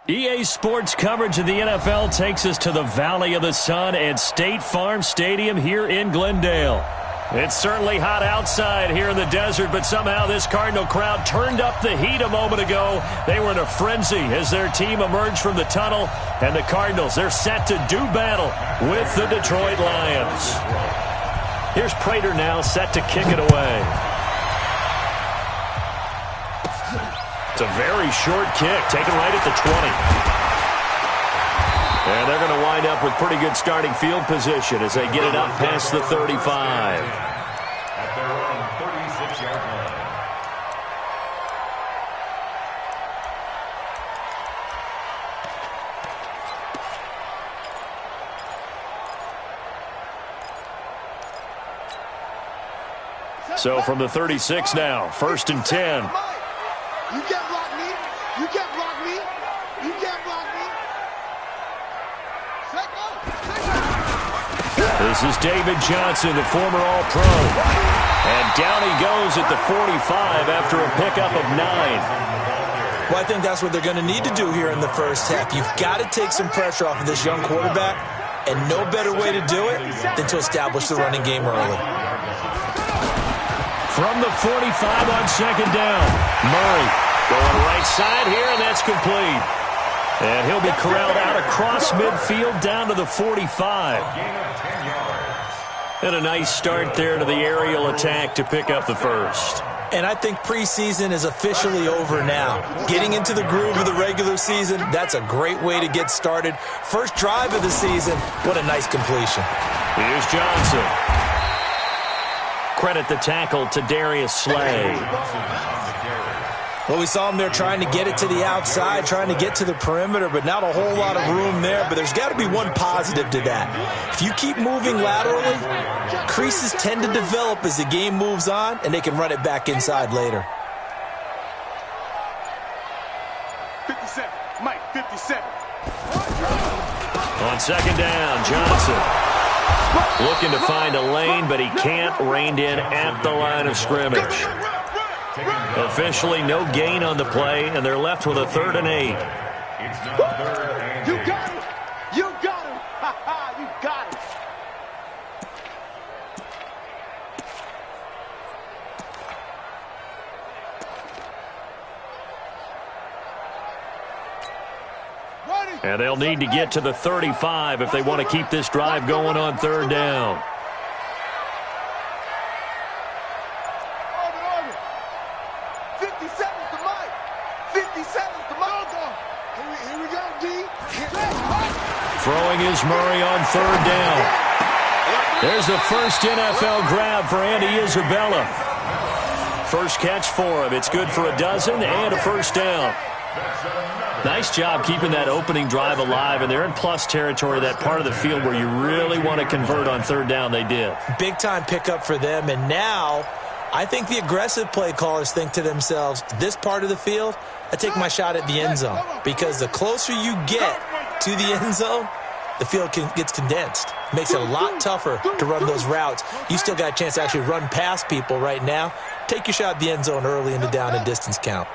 EA Sports coverage of the NFL takes us to the Valley of the Sun and State Farm Stadium here in Glendale. It's certainly hot outside here in the desert, but somehow this Cardinal crowd turned up the heat a moment ago. They were in a frenzy as their team emerged from the tunnel, and the Cardinals, they're set to do battle with the Detroit Lions. Here's Prater now set to kick it away. It's a very short kick, taken right at the 20. And they're going to wind up with pretty good starting field position as they get it up past the 35. At their own 36-yard line. So from the 36 now, 1st and 10. You can't block me. You can't block me. You can't block me. This is David Johnson, the former All-Pro. And down he goes at the 45 after a pickup of 9. Well, I think that's what they're going to need to do here in the first half. You've got to take some pressure off of this young quarterback, and no better way to do it than to establish the running game early. From the 45 on 2nd down, Murray going right side here, and that's complete. And he'll be corralled out across midfield down to the 45. And a nice start there to the aerial attack to pick up the first. And I think preseason is officially over now. Getting into the groove of the regular season, that's a great way to get started. First drive of the season, what a nice completion. Here's Johnson. Credit the tackle to Darius Slay. Well, we saw him there trying to get it to the outside, trying to get to the perimeter, but not a whole lot of room there. But there's got to be one positive to that. If you keep moving laterally, creases tend to develop as the game moves on, and they can run it back inside later. 57. Mike, 57. On 2nd down, Johnson looking to find a lane, but he can't. Reined in at the line of scrimmage. Officially no gain on the play, and they're left with a 3rd and 8. You got it. You got it. Ha-ha, you got it. And they'll need to get to the 35 if they want to keep this drive going on 3rd down. Throwing is Murray on 3rd down. There's the first NFL grab for Andy Isabella. First catch for him. It's good for a dozen and a 1st down. Nice job keeping that opening drive alive, and they're in plus territory, that part of the field where you really want to convert on 3rd down. They did. Big-time pickup for them, and now I think the aggressive play callers think to themselves, this part of the field, I take my shot at the end zone, because the closer you get to the end zone, the field gets condensed. Makes it a lot tougher to run those routes. You still got a chance to actually run past people right now. Take your shot at the end zone early in the down and distance count.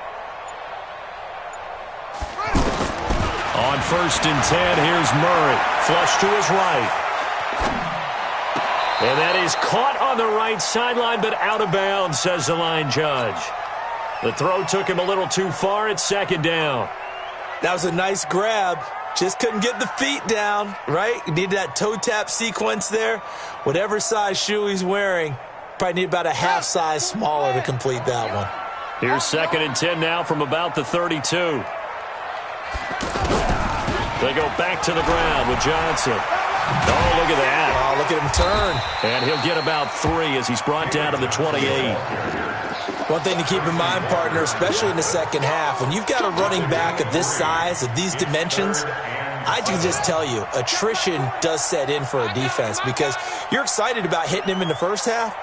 On 1st and 10, here's Murray. Flush to his right. And that is caught on the right sideline, but out of bounds, says the line judge. The throw took him a little too far at 2nd down. That was a nice grab. Just couldn't get the feet down, right? You need that toe tap sequence there. Whatever size shoe he's wearing, probably need about a half size smaller to complete that one. Here's 2nd and 10 now from about the 32. They go back to the ground with Johnson. Oh, look at that. Oh, look at him turn. And he'll get about 3 as he's brought down to the 28. One thing to keep in mind, partner, especially in the second half, when you've got a running back of this size, of these dimensions, I can just tell you, attrition does set in for a defense because you're excited about hitting him in the first half.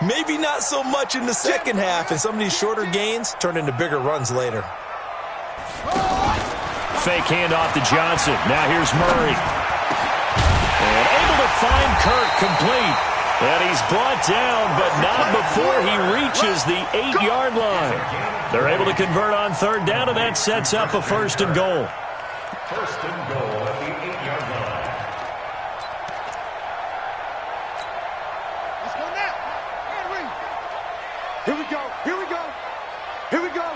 Maybe not so much in the second half, and some of these shorter gains turn into bigger runs later. Fake handoff to Johnson. Now here's Murray. And able to find Kirk complete. And he's brought down, but not before he reaches the 8-yard line. They're able to convert on 3rd down, and that sets up a 1st and goal. First and goal at the 8-yard line. Let's go now. Here we go. Here we go. Here we go.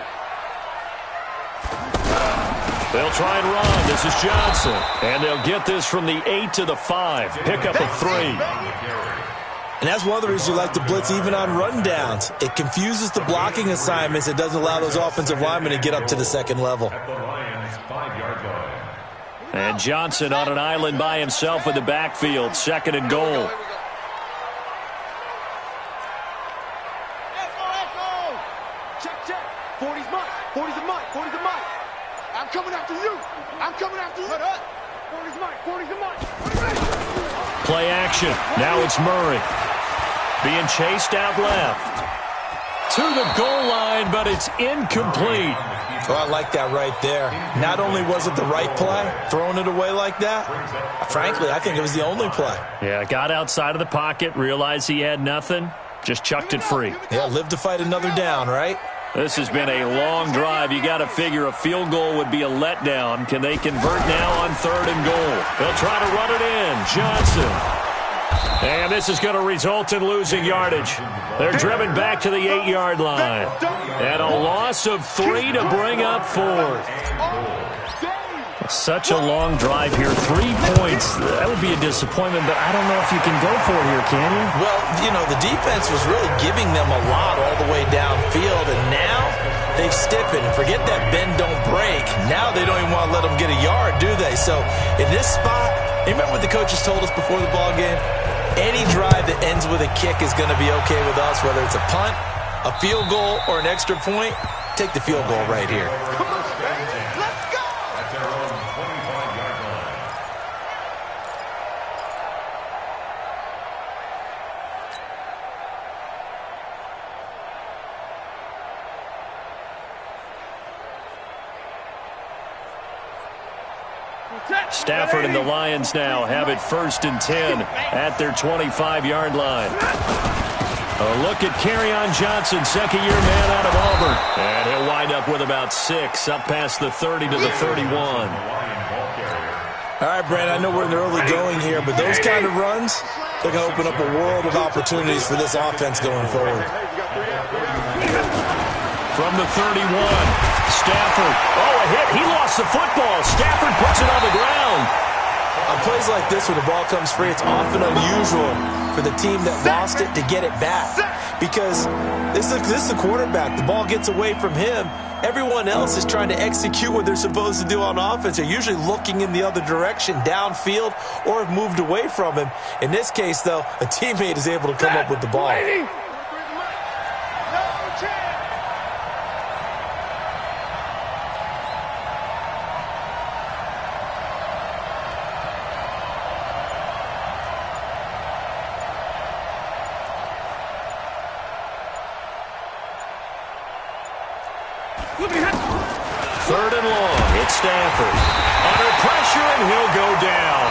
They'll try and run. This is Johnson. And they'll get this from the 8 to the 5. Pick up a 3. And that's one of the reasons you like to blitz even on rundowns. It confuses the blocking assignments. It doesn't allow those offensive linemen to get up to the second level. At the Lions' 5-yard line. And Johnson on an island by himself in the backfield. Second and goal. Check, check. 40's mine. 40's a mine. 40's a mine. I'm coming after you. I'm coming after you. 40's mine. 40's a mine. Play action. Now it's Murray. Being chased out left. To the goal line, but it's incomplete. Oh, I like that right there. Not only was it the right play, throwing it away like that, frankly, I think it was the only play. Yeah, got outside of the pocket, realized he had nothing, just chucked it free. Yeah, live to fight another down, right? This has been a long drive. You got to figure a field goal would be a letdown. Can they convert now on 3rd and goal? They'll try to run it in. Johnson. And this is going to result in losing yardage. They're driven back to the 8-yard line. And a loss of 3 to bring up 4th. Such a long drive here. 3 points. That would be a disappointment, but I don't know if you can go for it here, can you? Well, you know, the defense was really giving them a lot all the way downfield, and now they've stiffened. Forget that bend, don't break. Now they don't even want to let them get a yard, do they? So in this spot, you remember what the coaches told us before the ball game? Any drive that ends with a kick is going to be okay with us, whether it's a punt, a field goal, or an extra point. Take the field goal right here. Come on, baby. Let's go. At their own 25-yard line. Stafford and the Lions now have it 1st and 10 at their 25-yard line. A look at Kerryon Johnson, second-year man out of Auburn. And he'll wind up with about 6, up past the 30 to the 31. All right, Brandon, I know we're in the early going here, but those kind of runs, they're going to open up a world of opportunities for this offense going forward. From the 31, Stafford. Oh, a hit. He lost the football. Stafford puts it on the ground. On plays like this where the ball comes free, it's often unusual for the team that lost it to get it back. Because this is the quarterback. The ball gets away from him. Everyone else is trying to execute what they're supposed to do on offense. They're usually looking in the other direction, downfield, or have moved away from him. In this case, though, a teammate is able to come up with the ball. Third and long. It's Stafford. Under pressure, and he'll go down.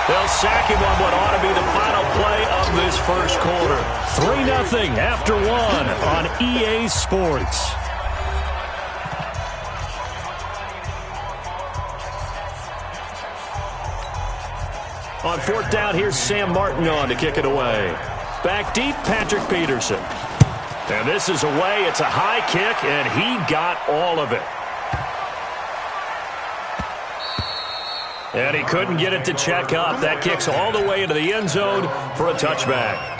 They'll sack him on what ought to be the final play of this first quarter. 3-0 after 1 on EA Sports. On 4th down, here's Sam Martin on to kick it away. Back deep, Patrick Peterson. And this is away. It's a high kick, and he got all of it. And he couldn't get it to check up. That kicks all the way into the end zone for a touchback.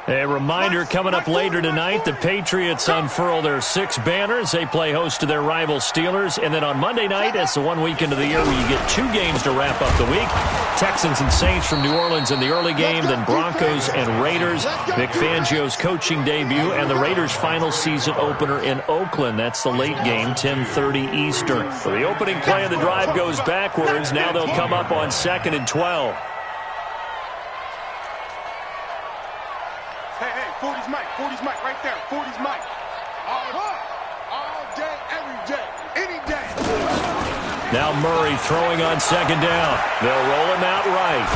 A reminder, coming up later tonight, the Patriots unfurl their 6 banners. They play host to their rival Steelers. And then on Monday night, it's the one weekend of the year where you get 2 games to wrap up the week. Texans and Saints from New Orleans in the early game, then Broncos and Raiders. Vic Fangio's coaching debut and the Raiders' final season opener in Oakland. That's the late game, 10:30 Eastern. So the opening play of the drive goes backwards. Now they'll come up on 2nd and 12. Hey, 40's Mike. 40's Mike right there. 40's Mike. All day, every day, any day. Now Murray throwing on 2nd down. They'll roll him out right.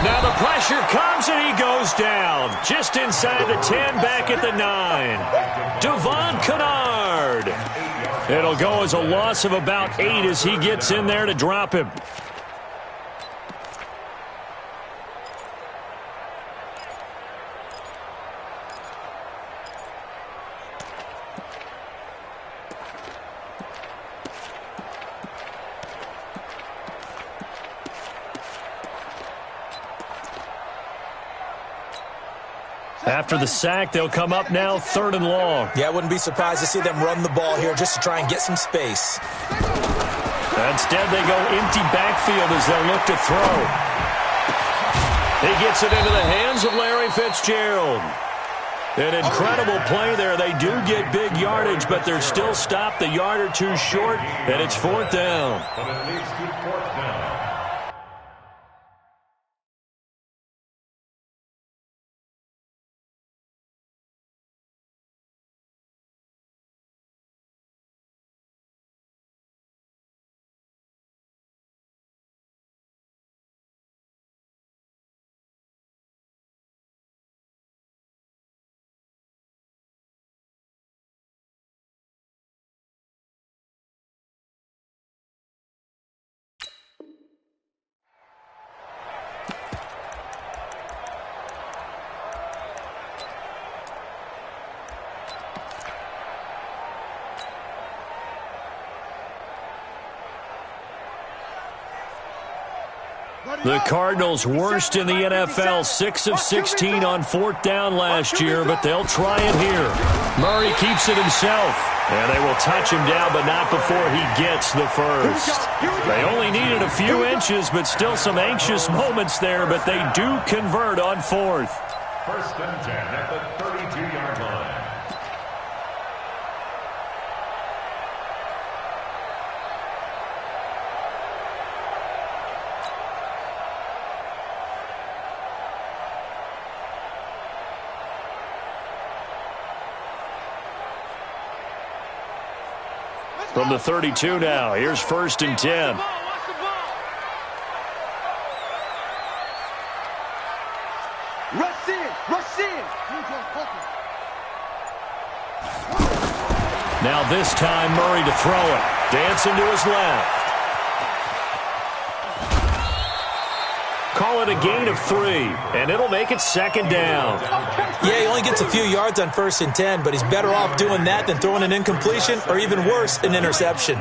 Now the pressure comes and he goes down. Just inside the 10, back at the 9. Devon Kennard. It'll go as a loss of about 8 as he gets in there to drop him. After the sack, they'll come up now 3rd and long. Yeah, I wouldn't be surprised to see them run the ball here just to try and get some space. Instead, they go empty backfield as they'll look to throw. He gets it into the hands of Larry Fitzgerald. An incredible play there. They do get big yardage, but they're still stopped a yard or two short, and it's 4th down. But it leads to 4th down. The Cardinals worst in the NFL, 6 of 16 on 4th down last year, but they'll try it here. Murray keeps it himself, and they will touch him down, but not before he gets the first. They only needed a few inches, but still some anxious moments there, but they do convert on 4th. 1st and 10 at the 32-yard line. From the 32 now, here's 1st and 10. Rush in, rush in. Now this time, Murray to throw it. Dancing to his left. Call it a gain of 3, and it'll make it 2nd down. Yeah, he only gets a few yards on 1st and 10, but he's better off doing that than throwing an incompletion or even worse, an interception.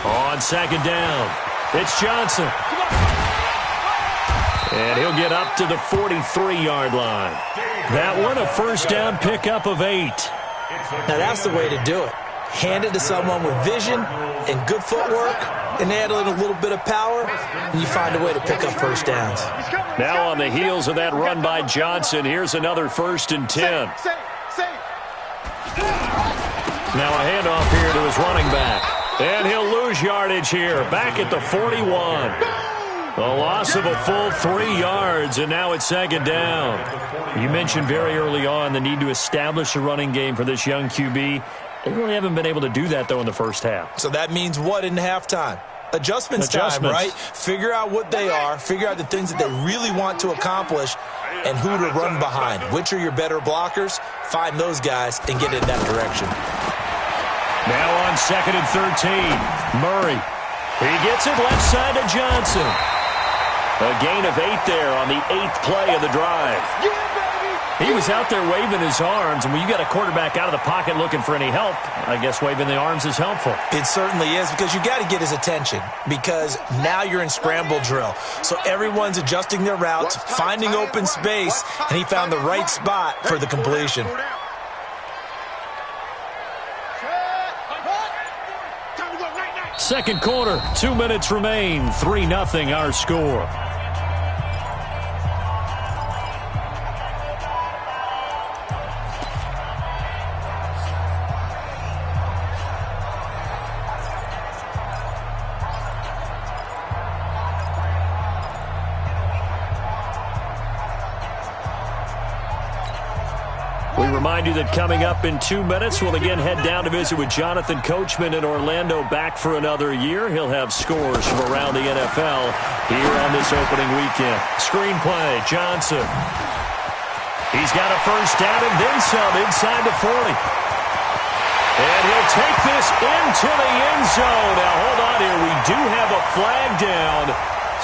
On 2nd down, it's Johnson. And he'll get up to the 43-yard line. That one, a 1st down pickup of 8. Now that's the way to do it. Hand it to someone with vision and good footwork, and add in a little bit of power, and you find a way to pick up 1st downs. Now on the heels of that run by Johnson, here's another 1st and 10. Now a handoff here to his running back. And he'll lose yardage here, back at the 41. A loss of a full 3 yards, and now it's 2nd down. You mentioned very early on the need to establish a running game for this young QB. They really haven't been able to do that, though, in the first half. So that means what in halftime? Adjustments time, right? Figure out what they are, figure out the things that they really want to accomplish, and who to run behind. Which are your better blockers? Find those guys and get in that direction. Now on 2nd and 13, Murray. He gets it left side to Johnson. A gain of 8 there on the 8th play of the drive. He was out there waving his arms, and when you got a quarterback out of the pocket looking for any help, I guess waving the arms is helpful. It certainly is, because you got to get his attention, because now you're in scramble drill. So everyone's adjusting their routes, finding open space, and he found the right spot for the completion. Second quarter, 2 minutes remain, 3-0 our score. We We remind you that coming up in 2 minutes, we'll again head down to visit with Jonathan Coachman in Orlando, back for another year. He'll have scores from around the NFL here on this opening weekend. Screenplay, Johnson. He's got a first down and then some inside the 40. And he'll take this into the end zone. Now, hold on here. We do have a flag down.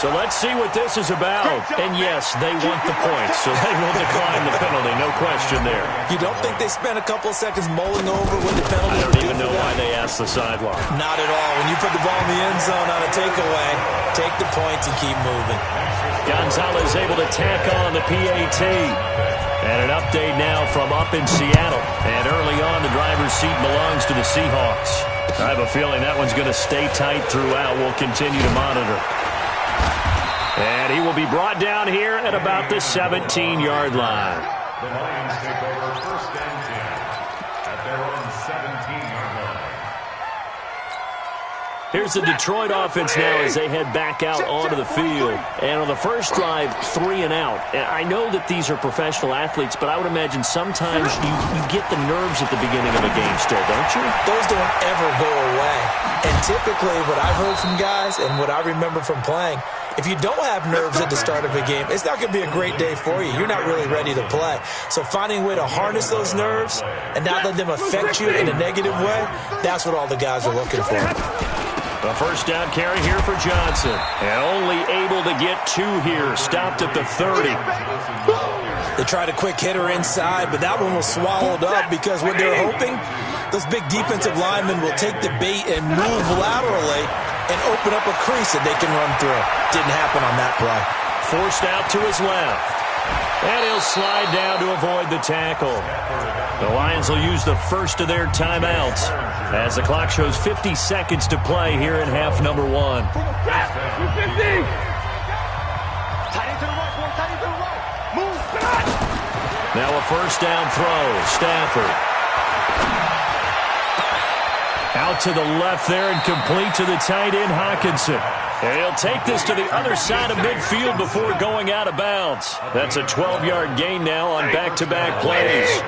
So let's see what this is about. And yes, they want the points, so they will decline the penalty. No question there. You don't think they spent a couple of seconds mulling over what the penalty I don't even know why they asked the sideline. Not at all. When you put the ball in the end zone on a takeaway, take the points and keep moving. Gonzalez able to tack on the PAT. And an update now from up in Seattle. And early on, the driver's seat belongs to the Seahawks. I have a feeling that one's going to stay tight throughout. We'll continue to monitor. And he will be brought down here at about the 17-yard line. The Lions take over first and 10 at their own 17-yard line. Here's the Detroit offense now as they head back out onto the field. And on the first drive, 3 and out. And I know that these are professional athletes, but I would imagine sometimes you get the nerves at the beginning of a game still, don't you? Those don't ever go away. And typically what I've heard from guys and what I remember from playing, if you don't have nerves at the start of a game, it's not going to be a great day for you. You're not really ready to play. So finding a way to harness those nerves and not let them affect you in a negative way, that's what all the guys are looking for. A first down carry here for Johnson. And only able to get 2 here. Stopped at the 30. They tried a quick hitter inside, but that one was swallowed up because what they're hoping, those big defensive linemen will take the bait and move laterally and open up a crease that they can run through. Didn't happen on that play. Forced out to his left. And he'll slide down to avoid the tackle. The Lions will use the first of their timeouts as the clock shows 50 seconds to play here in half number 1. Tight end to the right, boy. Tight end to the right. Move. Now a first down throw. Stafford. Out to the left there and complete to the tight end, Hockenson. And he'll take this to the other side of midfield before going out of bounds. That's a 12-yard gain now on back-to-back plays.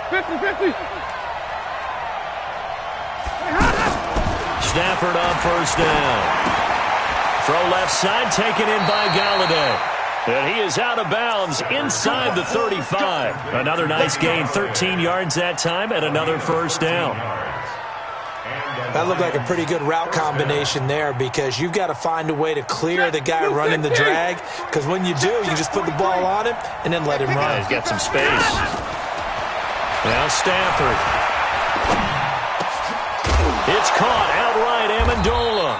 50-50. Stafford on first down. Throw left side, taken in by Galladay. And he is out of bounds inside the 35. Another nice gain, 13 yards that time, and another first down. That looked like a pretty good route combination there because you've got to find a way to clear the guy running the drag, because when you do, you just put the ball on him and then let him run. Yeah, he's got some space. Now Stafford. It's caught outright, Amendola.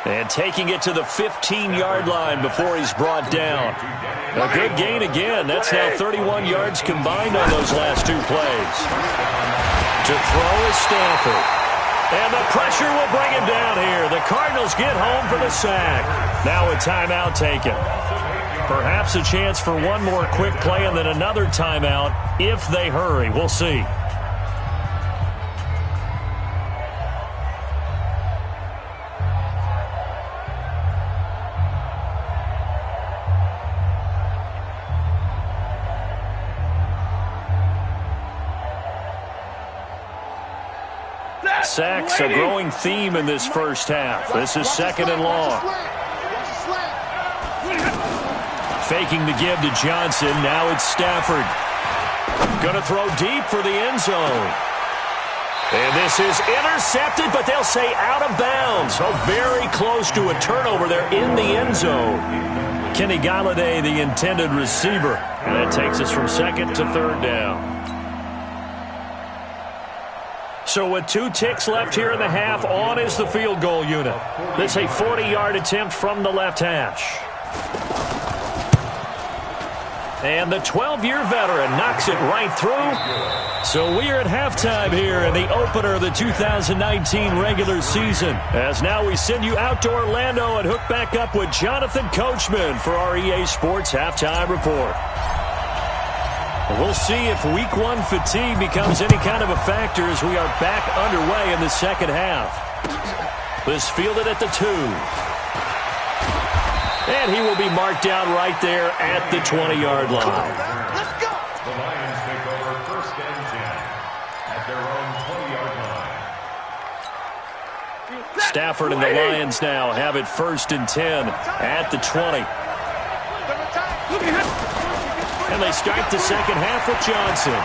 And taking it to the 15-yard line before he's brought down. A good gain again. That's now 31 yards combined on those last 2 plays. To throw is Stafford. And the pressure will bring him down here. The Cardinals get home for the sack. Now a timeout taken. Perhaps a chance for one more quick play and then another timeout if they hurry. We'll see. Sacks, a growing theme in this first half. This is second and long. Faking the give to Johnson. Now it's Stafford. Going to throw deep for the end zone. And this is intercepted, but they'll say out of bounds. Oh, very close to a turnover there in the end zone. Kenny Galladay, the intended receiver. And that takes us from second to third down. So with 2 ticks left here in the half, on is the field goal unit. This is a 40-yard attempt from the left hash. And the 12-year veteran knocks it right through. So we are at halftime here in the opener of the 2019 regular season. As now we send you out to Orlando and hook back up with Jonathan Coachman for our EA Sports Halftime Report. We'll see if Week 1 fatigue becomes any kind of a factor as we are back underway in the second half. This fielded at the 2. And he will be marked down right there at the 20-yard line. Let's go. The Lions take over 1st and 10 at their own 20-yard line. Stafford and the Lions now have it 1st and 10 at the 20. And they start the second half with Johnson.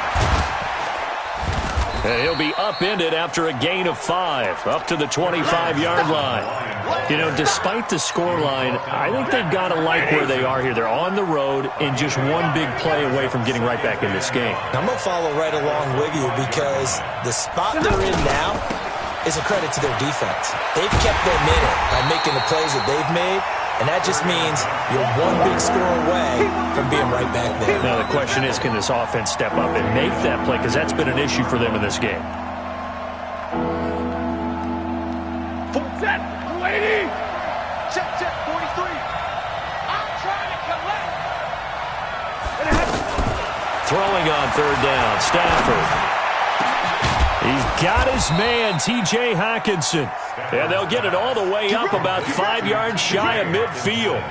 And he'll be upended after a gain of 5, up to the 25-yard line. You know, despite the scoreline, I think they've got to like where they are here. They're on the road and just one big play away from getting right back in this game. I'm going to follow right along with you because the spot they're in now is a credit to their defense. They've kept them in it by making the plays that they've made, and that just means you're one big score away from being right back there. Now the question is, can this offense step up and make that play? Because that's been an issue for them in this game. Full set. 280. Check, 43. I'm trying to collect. Throwing on 3rd down, Stafford. He's got his man, T.J. Hockenson. And they'll get it all the way up about 5 yards shy of midfield.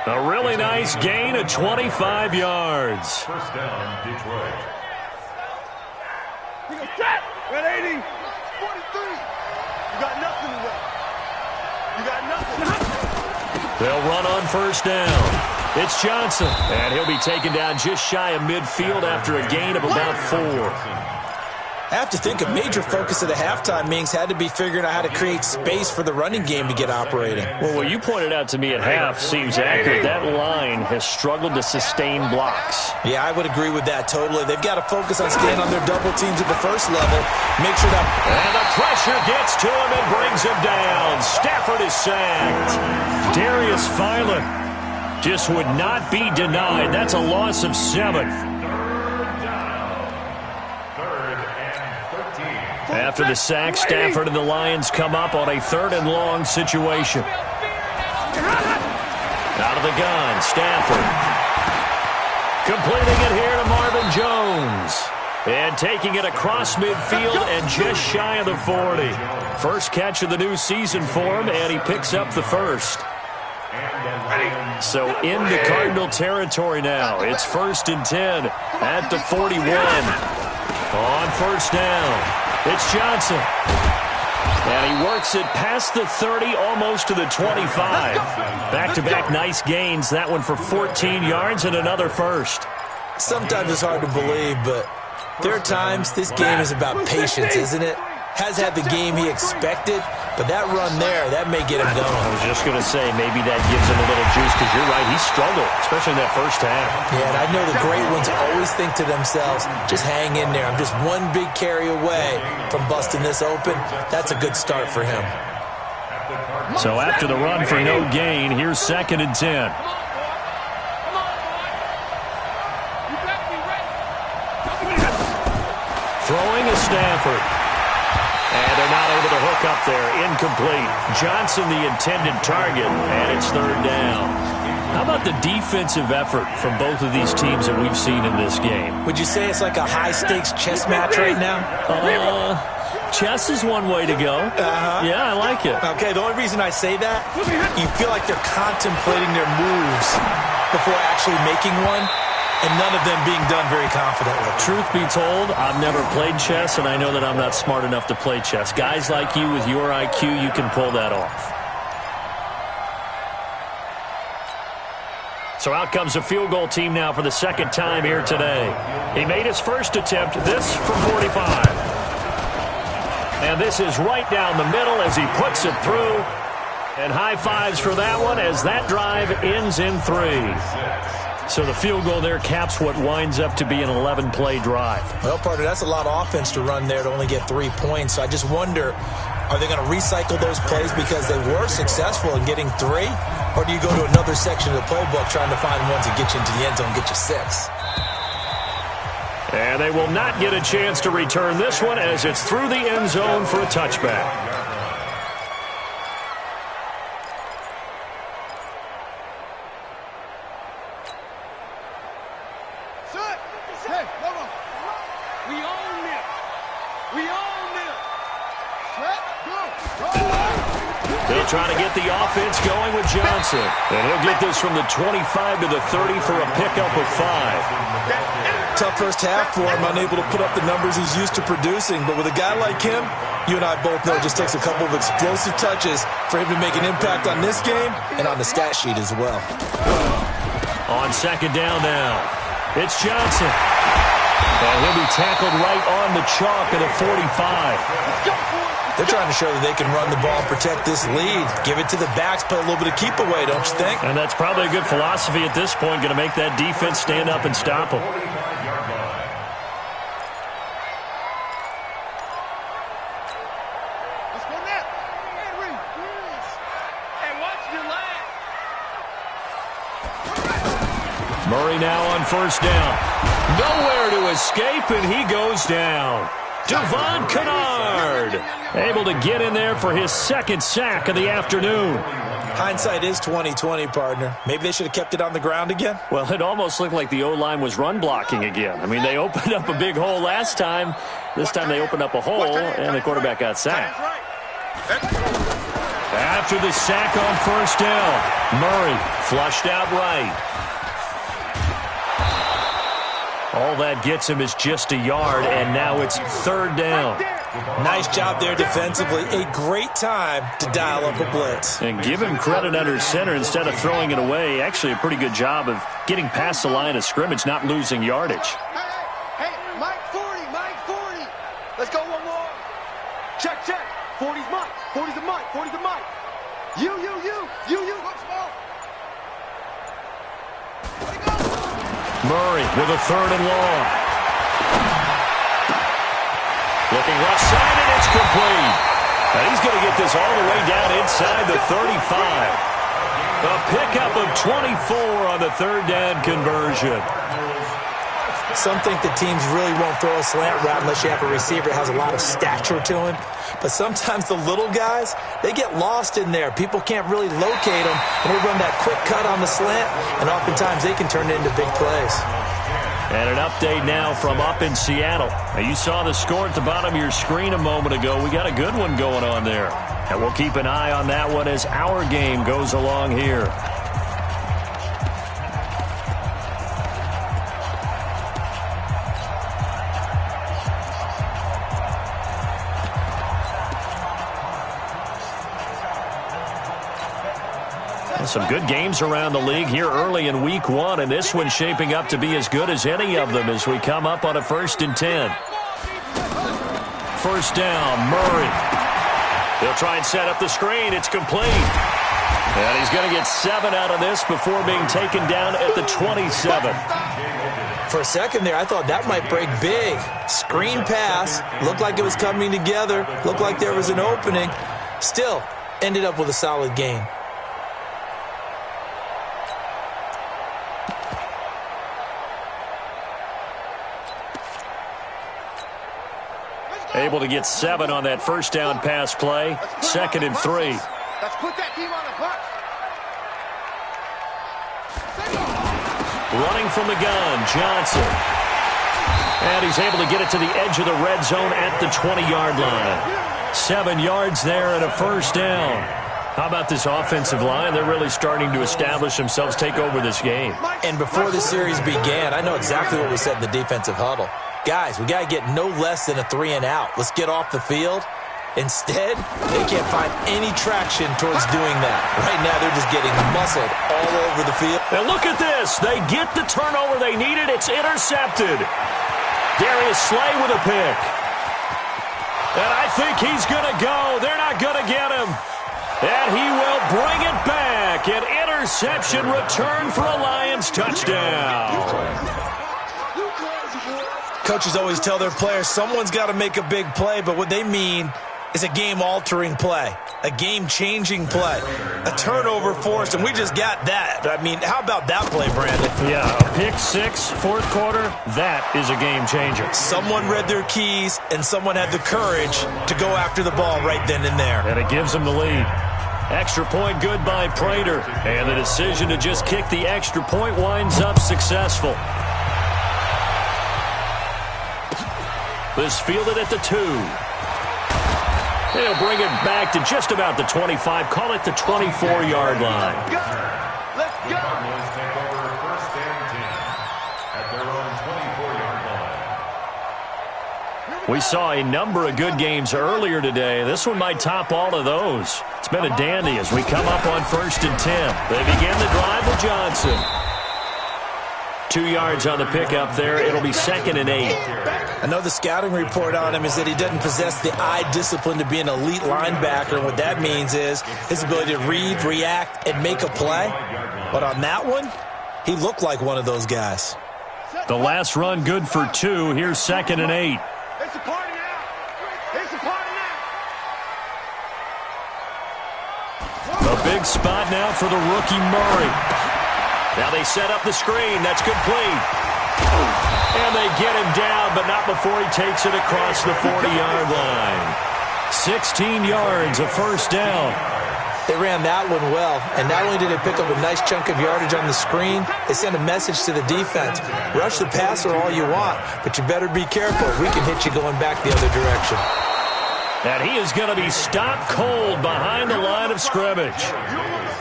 A really nice gain of 25 yards. 1st down, Detroit. 180. 43. You got nothing left. You got nothing. They'll run on 1st down. It's Johnson. And he'll be taken down just shy of midfield after a gain of about 4. I have to think a major focus of the halftime meetings had to be figuring out how to create space for the running game to get operating. Well, what you pointed out to me at half seems accurate. That line has struggled to sustain blocks. Yeah, I would agree with that totally. They've got to focus on staying on their double teams at the first level. Make sure that... And the pressure gets to him and brings him down. Stafford is sacked. Darius Philon just would not be denied. That's a loss of 7. After the sack, Stafford and the Lions come up on a 3rd and long situation. Out of the gun, Stafford. Completing it here to Marvin Jones. And taking it across midfield and just shy of the 40. First catch of the new season for him, and he picks up the 1st. So into Cardinal territory now. It's 1st and 10 at the 41. On 1st down. It's Johnson. And he works it past the 30, almost to the 25. Back-to-back nice gains. That one for 14 yards and another 1st. Sometimes it's hard to believe, but there are times this game is about patience, isn't it? Has had the game he expected, but that run there, that may get him going. I was just going to say, maybe that gives him a little juice, because you're right, he struggled, especially in that first half. Yeah, and I know the great ones always think to themselves, just hang in there. I'm just one big carry away from busting this open. That's a good start for him. So after the run for no gain, here's 2nd and 10. Throwing is Stafford. And they're not able to hook up there. Incomplete. Johnson the intended target, and it's 3rd down. How about the defensive effort from both of these teams that we've seen in this game? Would you say it's like a high-stakes chess match right now? Chess is one way to go. Yeah, I like it. Okay, the only reason I say that, you feel like they're contemplating their moves before actually making one, and none of them being done very confidently. Truth be told, I've never played chess, and I know that I'm not smart enough to play chess. Guys like you with your IQ, you can pull that off. So out comes the field goal team now for the 2nd time here today. He made his first attempt, this from 45. And this is right down the middle as he puts it through. And high fives for that one as that drive ends in 3. So the field goal there caps what winds up to be an 11-play drive. Well, partner, that's a lot of offense to run there to only get 3 points. So I just wonder, are they going to recycle those plays because they were successful in getting 3? Or do you go to another section of the playbook trying to find ones that get you into the end zone, get you 6? And they will not get a chance to return this one as it's through the end zone for a touchback. Hey, hold on. We own this. We own this. Set, go. They'll try to get the offense going with Johnson. And he'll get this from the 25 to the 30 for a pickup of 5. Tough first half for him, unable to put up the numbers he's used to producing. But with a guy like him, you and I both know it just takes a couple of explosive touches for him to make an impact on this game and on the stat sheet as well. On second down now, it's Johnson. And he'll be tackled right on the chalk at a 45. They're trying to show that they can run the ball and protect this lead. Give it to the backs, play a little bit of keep away, don't you think? And that's probably a good philosophy at this point, going to make that defense stand up and stop them. Murray now on first down. Nowhere to escape, and he goes down. Devon Kennard able to get in there for his second sack of the afternoon. Hindsight is 20/20, partner. Maybe they should have kept it on the ground again. Well, it almost looked like the O-line was run blocking again. I mean, they opened up a big hole last time. This time they opened up a hole, and the quarterback got sacked. After the sack on first down, Murray flushed out right. All that gets him is just a yard, and now it's third down. Nice job there defensively. A great time to dial up a blitz. And give him credit under center instead of throwing it away. Actually, a pretty good job of getting past the line of scrimmage, not losing yardage. Hey, Mike 40, Mike 40. Let's go one more. Check. 40's Mike. 40's a Mike. 40's a Mike. You. Let's go. Murray with a third and long. Looking left side, and it's complete. And he's going to get this all the way down inside the 35. A pickup of 24 on the third down conversion. Some think the teams really won't throw a slant route unless you have a receiver that has a lot of stature to him. But sometimes the little guys, they get lost in there. People can't really locate them, and they run that quick cut on the slant, and oftentimes they can turn it into big plays. And an update now from up in Seattle. Now, you saw the score at the bottom of your screen a moment ago. We got a good one going on there. And we'll keep an eye on that one as our game goes along here. Some good games around the league here early in week one, and this one's shaping up to be as good as any of them as we come up on a 1st and 10. First down, Murray. He'll try and set up the screen. It's complete. And he's going to get 7 out of this before being taken down at the 27. For a second there, I thought that might break big. Screen pass. Looked like it was coming together. Looked like there was an opening. Still, ended up with a solid game. Able to get 7 on that first down pass play. 2nd and 3. Let's put that team on the bus. Running from the gun, Johnson. And he's able to get it to the edge of the red zone at the 20-yard line. 7 yards there and a first down. How about this offensive line? They're really starting to establish themselves, take over this game. And before the series began, I know exactly what we said in the defensive huddle. Guys, we got to get no less than a 3-and-out. Let's get off the field. Instead, they can't find any traction towards doing that. Right now, they're just getting muscled all over the field. And look at this. They get the turnover they needed. It's intercepted. Darius Slay with a pick. And I think he's going to go. They're not going to get him. And he will bring it back. An interception return for a Lions touchdown. Coaches always tell their players someone's got to make a big play, but what they mean is a game-altering play, a game-changing play, a turnover forced, and we just got that. I mean, how about that play, Brandon? Yeah, a pick 6, 4th quarter, that is a game-changer. Someone read their keys, and someone had the courage to go after the ball right then and there. And it gives them the lead. Extra point good by Prater, and the decision to just kick the extra point winds up successful. This fielded at the 2. They'll bring it back to just about the 25. Call it the 24-yard line. Let's The go. Cardinals take over first and 10 at their own 24-yard line. We saw a number of good games earlier today. This one might top all of those. It's been a dandy as we come up on first and 10. They begin the drive with Johnson. 2 yards on the pickup there. It'll be 2nd and 8. I know the scouting report on him is that he doesn't possess the eye discipline to be an elite linebacker. And what that means is his ability to read, react, and make a play. But on that one, he looked like one of those guys. The last run good for 2. Here's 2nd and 8. It's a party now. It's a party now. A big spot now for the rookie Murray. Now they set up the screen. That's complete. And they get him down, but not before he takes it across the 40-yard line. 16 yards, a first down. They ran that one well, and not only did they pick up a nice chunk of yardage on the screen, they sent a message to the defense. Rush the passer all you want, but you better be careful. We can hit you going back the other direction. And he is going to be stopped cold behind the line of scrimmage.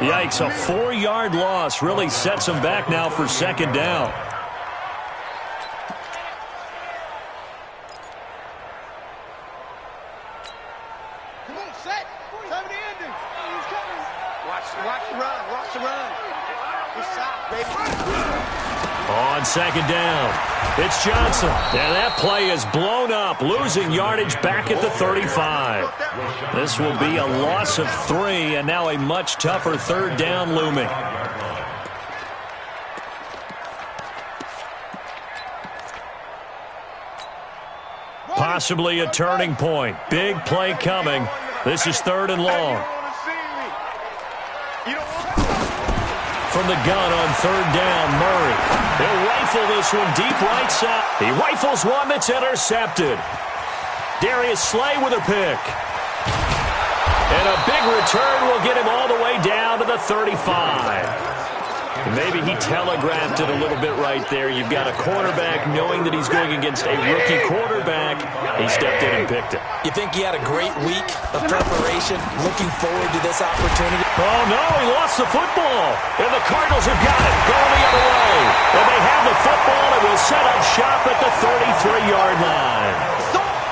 Yikes, a 4-yard loss really sets him back now for 2nd down. Come on, set. Time of the ending. Watch the run. Watch the run. Good shot, baby. On 2nd down, it's Johnson. And that play is blown up, losing yardage back at the 35. This will be a loss of 3, and now a much tougher 3rd down looming. Possibly a turning point. Big play coming. This is 3rd and long. From the gun on 3rd down, Murray. He'll rifle this one deep right side. He rifles one that's intercepted. Darius Slay with a pick. And a big return will get him all the way down to the 35. Maybe he telegraphed it a little bit right there. You've got a quarterback knowing that he's going against a rookie quarterback. He stepped in and picked it. You think he had a great week of preparation, looking forward to this opportunity? Oh, no, he lost the football. And the Cardinals have got it, going the other way. And they have the football and will set up shop at the 33-yard line.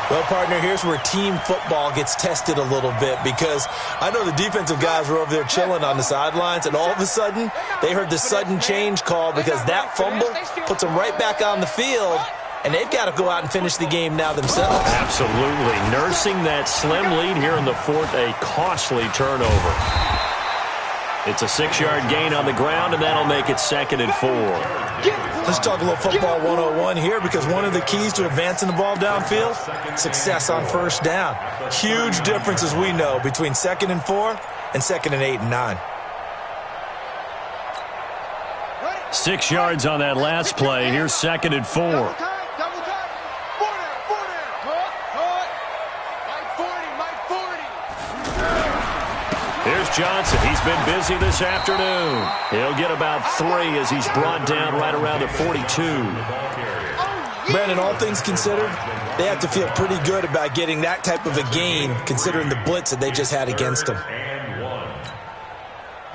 Well, partner, here's where team football gets tested a little bit, because I know the defensive guys were over there chilling on the sidelines, and all of a sudden, they heard the sudden change call because that fumble puts them right back on the field, and they've got to go out and finish the game now themselves. Absolutely. Nursing that slim lead here in the 4th, a costly turnover. It's a 6-yard gain on the ground, and that'll make it 2nd and 4. Let's talk a little football 101 here, because one of the keys to advancing the ball downfield, success on 1st down. Huge difference, as we know, between 2nd and 4 and 2nd and 8 and 9. 6 yards on that last play. Here's 2nd and 4. Double time. 4 there. Mike 40. Here's Johnson. He's been busy this afternoon. He'll get about 3 as he's brought down right around the 42. Brandon, all things considered, they have to feel pretty good about getting that type of a gain, considering the blitz that they just had against them.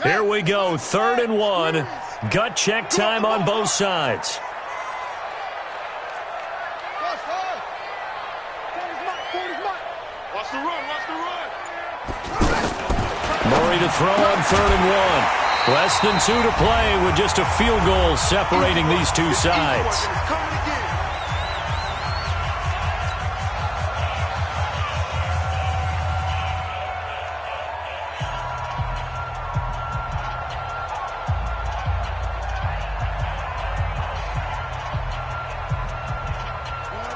Here we go, 3rd and 1. Gut check time on both sides. Watch the run. Murray to throw on 3rd and 1. Less than 2 to play with just a field goal separating these two sides.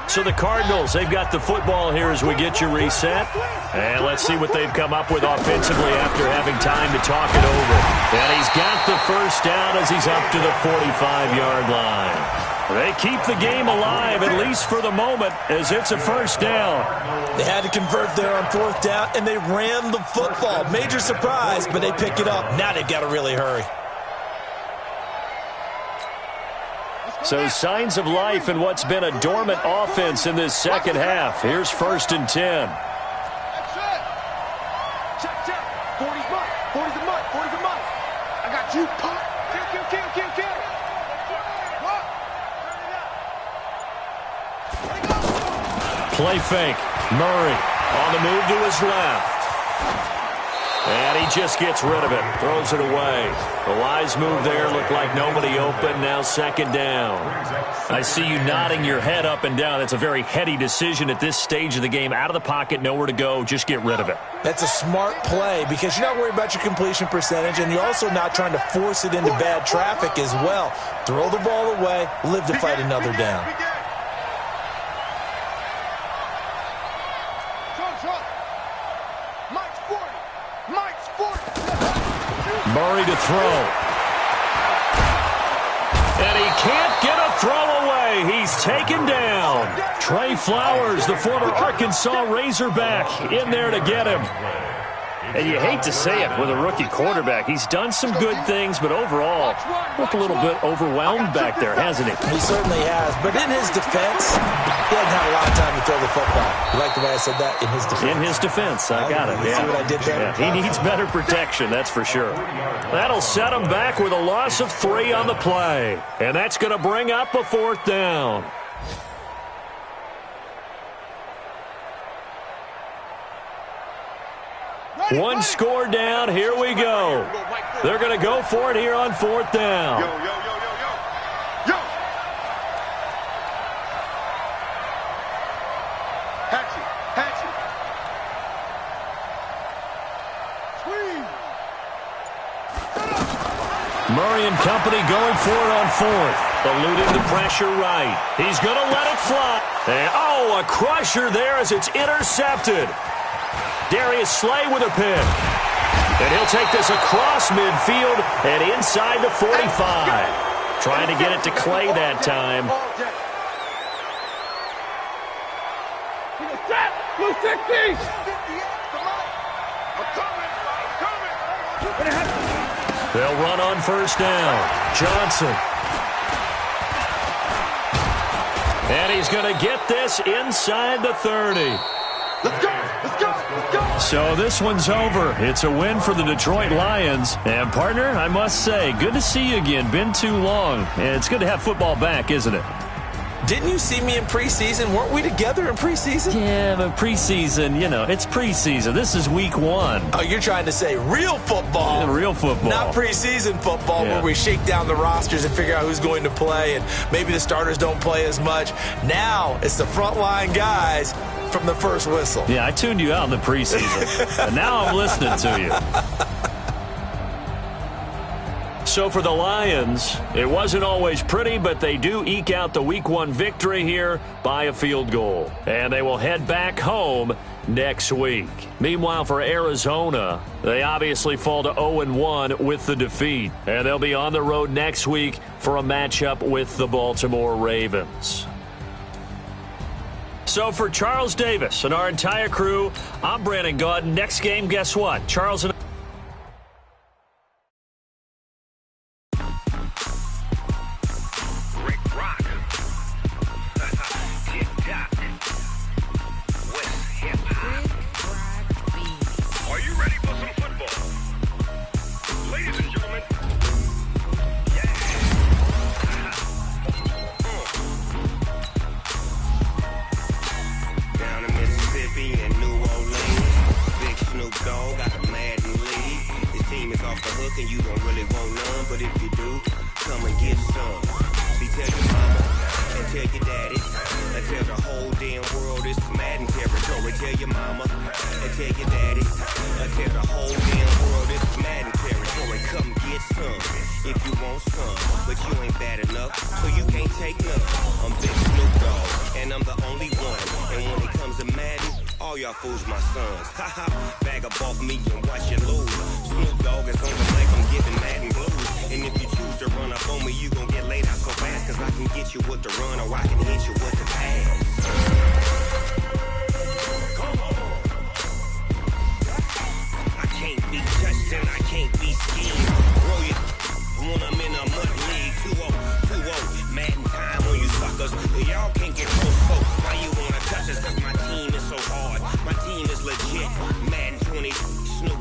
So the Cardinals, they've got the football here as we get you reset. And let's see what they've come up with offensively after having time to talk it over. And he's got the first down as he's up to the 45-yard line. They keep the game alive, at least for the moment, as it's a first down. They had to convert there on 4th down, and they ran the football. Major surprise, but they pick it up. Now they've got to really hurry. So signs of life in what's been a dormant offense in this second half. Here's 1st and 10. Check, check. 40's mine. 40's a mine. 40's a mine. I got you, pop. Kill. Play fake. Murray on the move to his left. And he just gets rid of it. Throws it away. The wise move there. Looked like nobody open. Now second down. I see you nodding your head up and down. That's a very heady decision at this stage of the game. Out of the pocket, nowhere to go. Just get rid of it. That's a smart play because you're not worried about your completion percentage, and you're also not trying to force it into bad traffic as well. Throw the ball away. Live to fight another down. Murray to throw. And he can't get a throw away. He's taken down. Trey Flowers, the former Arkansas Razorback, in there to get him. And you hate to say it with a rookie quarterback. He's done some good things, but overall, looked a little bit overwhelmed back there, hasn't he? He certainly has. But in his defense, he hasn't had a lot of time to throw the football. You like the way I said that? In his defense. In his defense. I got it. See what I did there? Yeah, he needs better protection, that's for sure. That'll set him back with a loss of 3 on the play. And that's going to bring up a 4th down. One score down. Here we go. They're going to go for it here on 4th down. Yo. Hatchet. Squeeze. Murray and company going for it on 4th. Eluding the pressure right. He's going to let it fly. And, a crusher there as it's intercepted. Darius Slay with a pick. And he'll take this across midfield and inside the 45. Trying to get it to Clay that time. They'll run on 1st down. Johnson. And he's going to get this inside the 30. Let's go. So this one's over. It's a win for the Detroit Lions. And, partner, I must say, good to see you again. Been too long. And it's good to have football back, isn't it? Didn't you see me in preseason? Weren't we together in preseason? Yeah, but preseason, it's preseason. This is week 1. Oh, you're trying to say real football. Yeah, real football. Not preseason football where we shake down the rosters and figure out who's going to play, and maybe the starters don't play as much. Now it's the frontline guys from the first whistle. Yeah, I tuned you out in the preseason. And now I'm listening to you. So for the Lions, it wasn't always pretty, but they do eke out the Week 1 victory here by a field goal. And they will head back home next week. Meanwhile, for Arizona, they obviously fall to 0-1 with the defeat. And they'll be on the road next week for a matchup with the Baltimore Ravens. So for Charles Davis and our entire crew, I'm Brandon Gaudin. Next game, guess what? Charles and and you don't really want none, but if you do, come and get some. See, tell your mama and tell your daddy and tell the whole damn world this is Madden territory. Tell your mama and tell your daddy and tell the whole damn world this is Madden territory. Come get some if you want some, but you ain't bad enough, so you can't take none. I'm Big Snoop Dogg, and I'm the only one. And when it comes to Madden, all y'all fools my sons. Haha, bag up off me and watch you lose. Snoop Dogg is on the mic, I'm giving Madden blues. And if you choose to run up on me, you gon' get laid out so fast, cause I can get you with the run or I can hit you with the pass. I can't be touched and I can't be schemed. Roll you when I'm in a mud league. 2-0, Madden time on you suckers. Y'all can't get close, so why you wanna touch us? Cause my team is so hard. My team is legit. Madden 20, Snoop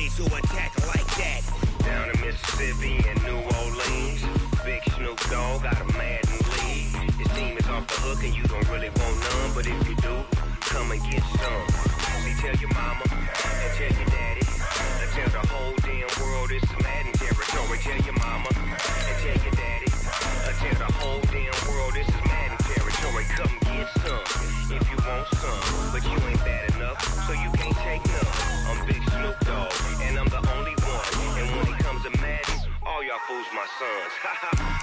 ready to attack like that. Down in Mississippi and New Orleans, Big Snoop Dogg got a mad in league. His team is off the hook and you don't really want none, but if you do, come and get some. See, tell your mama and tell your daddy, and tell the whole damn world it's Madden territory. Tell your mama and tell your daddy, and tell the whole damn world this is Madden territory. Come get some if you want some, but you ain't bad enough, so you can't take none. I'm Big Snoop Dogg, and I'm the only one. And when it comes to Madden, all y'all fools my sons.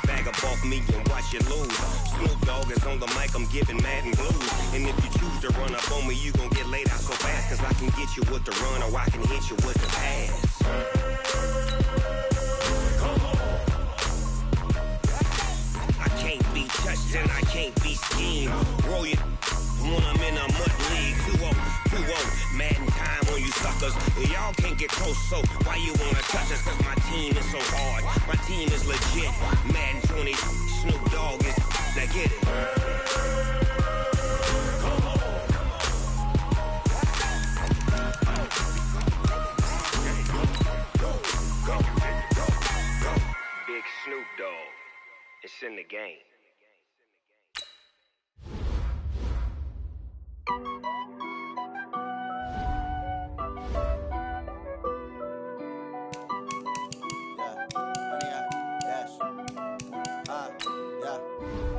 Bag up off me and watch you lose. Snoop Dogg is on the mic, I'm giving Madden blues. And if you choose to run up on me, you gon' get laid out so fast. Cause I can get you with the run or I can hit you with the pass. I can't be touched and I can't be schemed. Roll you when I'm in a mud league. 2-0, Madden time on you suckers. Y'all can't get close, so why you wanna touch us? Cause my team is so hard, my team is legit. Madden 20, Snoop Dogg is, now get it. Big Snoop Dogg, it's in the game.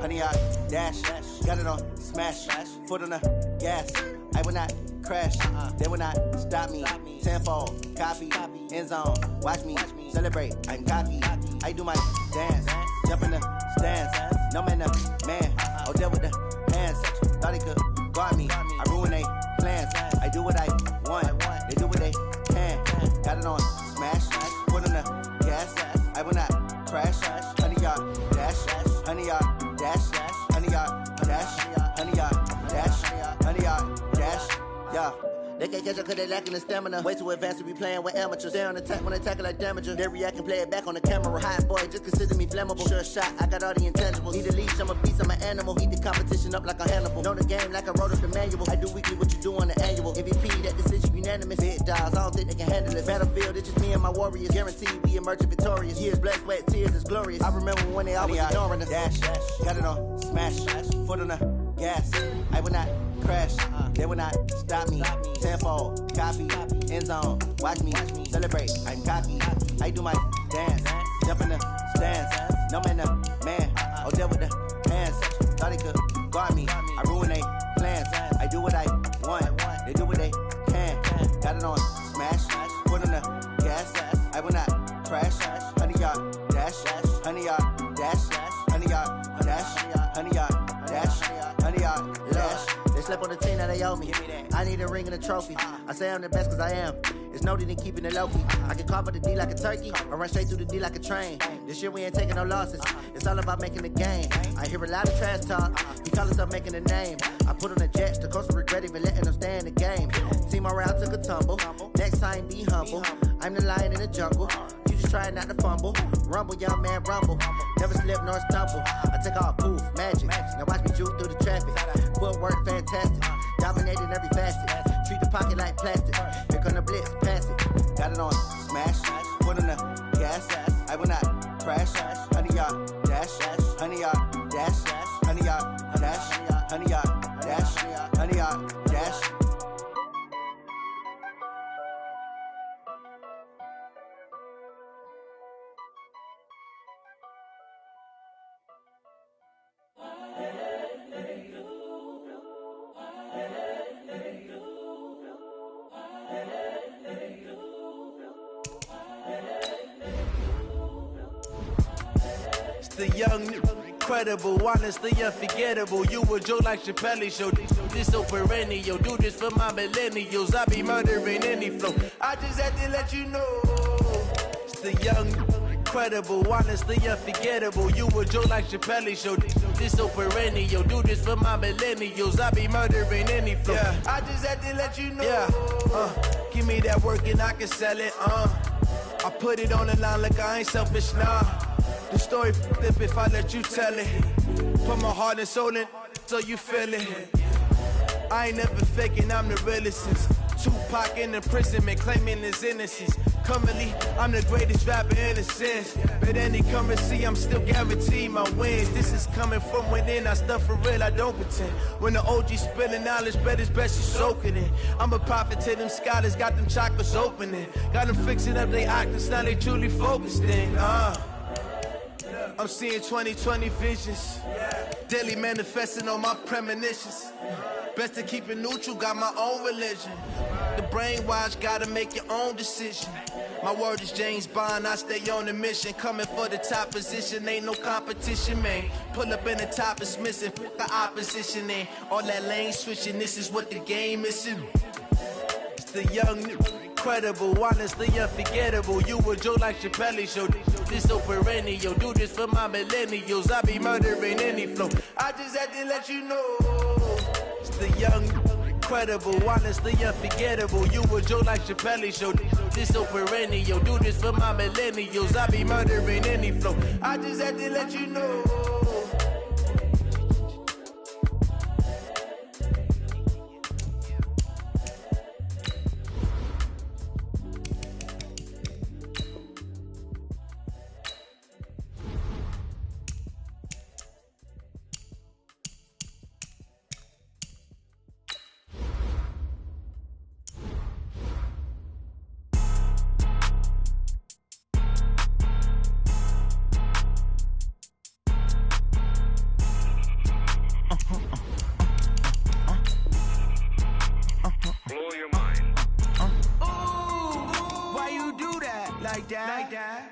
Honey, I dash, got it on smash, foot on the gas. I will not crash, they will not stop me. Tenfold, copy, end zone, watch me celebrate. I'm cocky, I do my dance, jump in the stands. No man, oh there with the hands. Thought he could guard me, I ruin they plans. I do what I want, they do what they can. Got it on smash, foot on the gas. I will not crash, honey, y'all dash, honey, y'all dash, honey, y'all dash, honey, y'all dash, honey, y'all dash, yeah. They can't catch up cause they lacking the stamina. Way too advanced to be playing with amateurs. Stay on attack when they tackle like damager. They react and play it back on the camera. Hot boy, just consider me flammable. Sure shot, I got all the intangibles. Need a leash, I'm a beast, I'm an animal. Heat the competition up like a Hannibal. Know the game like I wrote up the manual. I do weekly what you do on the annual. MVP, that decision unanimous. Big dogs, I don't think they can handle it. Battlefield, it's just me and my warriors. Guaranteed we emerge victorious. Years, blood, sweat, tears, it's glorious. I remember when they always ignoring us. Dash, got it on smash, foot on the gas. I will not crash, they will not stop me. Tenfold, copy, end zone, watch me celebrate. I'm cocky, I do my dance, jump in the stands. No man, oh there with the hands. Thought he could guard me, I ruin they plans. I do what I want, they do what they can. Got it on smash, foot on the gas. I will not crash, honey, y'all dash, honey, y'all dash, honey, y'all dash, honey, y'all dash, honey, y'all dash. They slept on the team that they owe me. I need a ring and a trophy. I say I'm the best cause I am. It's no need in keeping it low key. I can carve up the D like a turkey or run straight through the D like a train. This year we ain't taking no losses. It's all about making the game. I hear a lot of trash talk. He call us up making a name. I put on the jets. The coach will regret even letting them stay in the game. Team morale took a tumble. Next time be humble. I'm the lion in the jungle. You just try not to fumble. Rumble, young man, rumble. Never slip nor stumble. I take off, poof, magic. Now watch me juke through the traffic. Footwork fantastic. Dominating every facet. Treat the pocket like plastic. Here come the blitz, pass it. Got it on smash, foot on the gas. I will not crash. Honey, y'all dash, honey, y'all dash, honey, y'all dash, honey, y'all dash, honey, y'all dash. The young, incredible, honestly unforgettable. You a joke like Chappelle show. This so perennial. Do this for my millennials. I be murdering any flow. I just had to let you know. It's the young, incredible, honestly unforgettable. You a joke like Chappelle show. This so perennial. Do this for my millennials. I be murdering any flow. Yeah. I just had to let you know. Yeah. Give me that work and I can sell it. I put it on the line like I ain't selfish, nah. The story flip if I let you tell it. Put my heart and soul in so you feel it. I ain't never faking, I'm the realest since Tupac in imprisonment, claiming his innocence. Currently, I'm the greatest rapper in a sense. But any currency, I'm still guaranteed my wins. This is coming from within, I stuff for real, I don't pretend. When the OG spilling knowledge, bet it's best you soak it in. I'm a prophet to them scholars, got them chakras opening. Got them fixing up they octaves, now they truly focused in. I'm seeing 2020 visions. Daily manifesting on my premonitions. Best to keep it neutral, got my own religion. The brainwash, gotta make your own decision. My word is James Bond, I stay on the mission. Coming for the top position, ain't no competition, man. Pull up in the top is missing, put the opposition in. All that lane switching, this is what the game is in. It's the young, incredible, honestly unforgettable. You a Joe like Chappelle show. This so perennial, do this for my millennials. I be murdering any flow. I just had to let you know. It's the young, incredible, honestly unforgettable. You a Joe like Chappelle show. This so perennial, do this for my millennials. I be murdering any flow. I just had to let you know.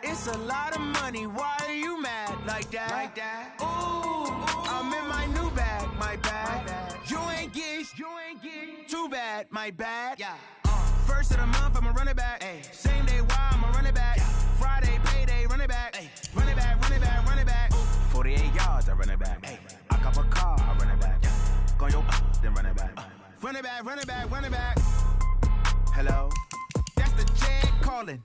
It's a lot of money, why are you mad like that? Ooh, I'm in my new bag, my bad. You ain't get too bad, my bad. Yeah. First of the month, I'ma run it back. Ay. Same day, why I'ma run it back. Yeah. Friday, payday, run it back. Ay. Run it back, run it back, run it back. 48 yards, I run it back. Ay. I cop a car, I run it back. Yeah. Go your then run it back. Run it back, run it back, run it back. Hello? That's the check calling.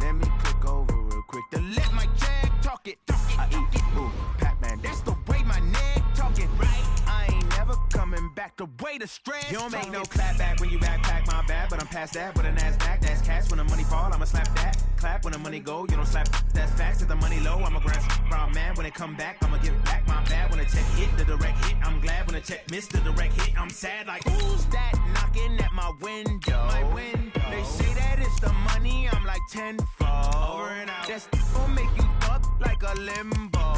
Let me click over real quick to let my check talk it. I eat it, ooh, Pac-Man. That's the way my neck talking. Right? I ain't never coming back the way the stress. You don't make no clap back when you backpack, my bad. But I'm past that with a NASDAQ. That's cash when the money fall, I'ma slap that. Clap when the money go, you don't slap. That's facts. If the money low, I'ma grab brown man. When it come back, I'ma give back my bad. When the check hit, the direct hit. I'm glad when the check missed the direct hit. I'm sad like, who's that knocking at my window? My window. They say that it's the money, I'm like tenfold. Over and out. That's gon' make you up like a limbo.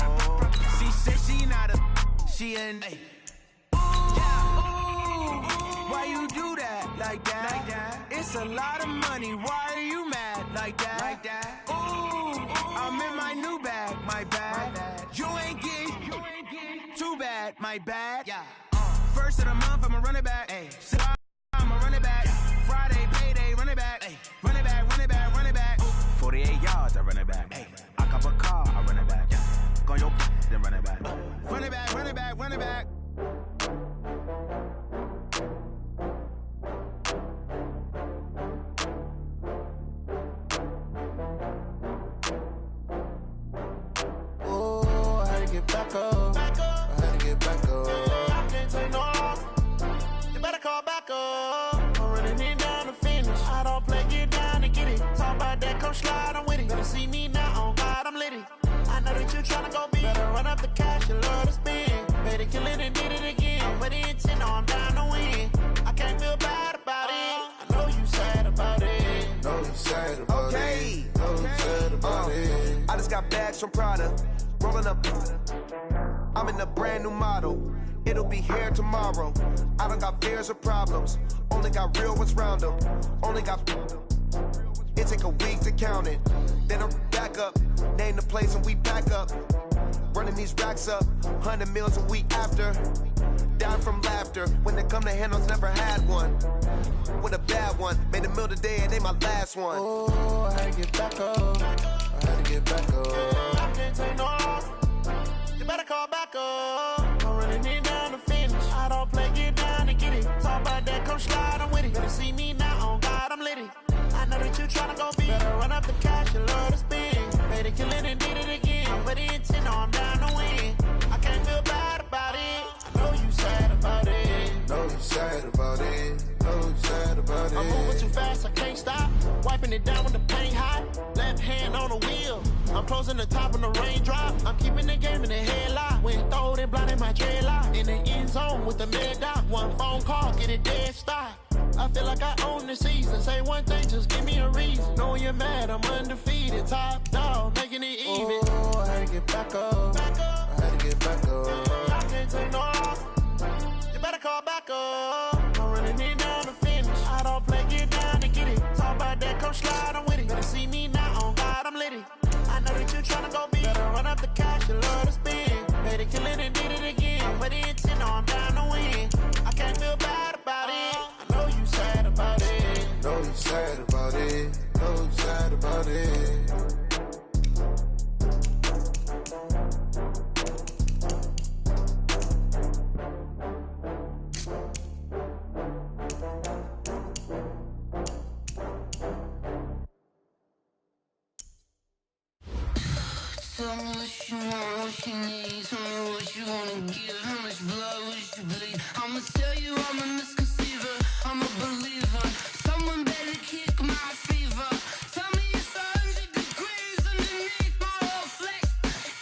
She said she not a, she an. Ay. Why you do that like that? It's a lot of money, why are you mad like that? Ooh, I'm in my new bag, my bad. You ain't get too bad, my bad. Yeah. First of the month, I'ma run it back. Ay. So I'ma run it back. Friday, payday, run it back. Ay. Run it back, run it back, run it back. 48 yards, I run it back. Ay. I cop a car, I run it back. Yeah. Go your then run it back. Run it back, run it back, run it back. Back up. I had to get back up. I can't take no loss. You better call back up. I'm running it down to finish. I don't play, get down to get it. Talk about that, come slide, I'm with it. Better see me now, on God, I'm lit it. I know that you tryna go big. Better run up the cash, you love to spend. Better kill it and did it again. I'm with the intent, no, I'm down to win. I can't feel bad about it. I know you sad about it. Know you sad about it. Know you sad about it. I just got bags from Prada. Rolling up, I'm in a brand new model. It'll be here tomorrow. I don't got fears or problems. Only got real ones round them. Only got. It take a week to count it. Then I'm back up. Name the place and we pack up. Running these racks up. 100 meals a week after. Down from laughter. When they come to handles, never had one. With a bad one. Made a meal today and they my last one. Oh, I had to get back up. I had to get back up. I can't take no loss. You better call back up. I'm running it down to finish. I don't play, get down to get it. Talk about that, come slide, I'm with it. Better see me now, on God, I'm lit it. I know that you tryna go big. Better run up the cash, you love to spend. Better kill it and did it again. I'm with the intent, no, I'm down to win. I can't feel bad about it. I know you sad about it. Know you sad about it. Know you sad about it. I'm moving keeping it down when the paint hot. Left hand on the wheel. I'm closing the top of the raindrop. I'm keeping the game in the headlock. When throwed and blinded my dreadlock. In the end zone with the mid dot. One phone call, get it dead stop. I feel like I own the season. Say one thing, just give me a reason. Knowing you're mad, I'm undefeated. Top dog, making it even. Oh, I had to get back up. I had to get back up. I can't take no off. You better call back up. I'm running it down to finish. I don't play, get down to get it. Talk about that, come slide, I'm with it. Better see me now, on God, I'm lit it. I know that you tryna go big. Better run up the cash, you love to spend. Better kill it and did it again. But the intent, no, I'm down to win. I can't feel bad about it. I know you sad about it. Know you sad about it. Know you sad about it. Tell me what you want, what you need. Tell me what you wanna give. How much blood would you bleed? I'ma tell you I'm a misconceiver. I'm a believer. Someone better kick my fever. Tell me it's 100 degrees underneath my whole flesh.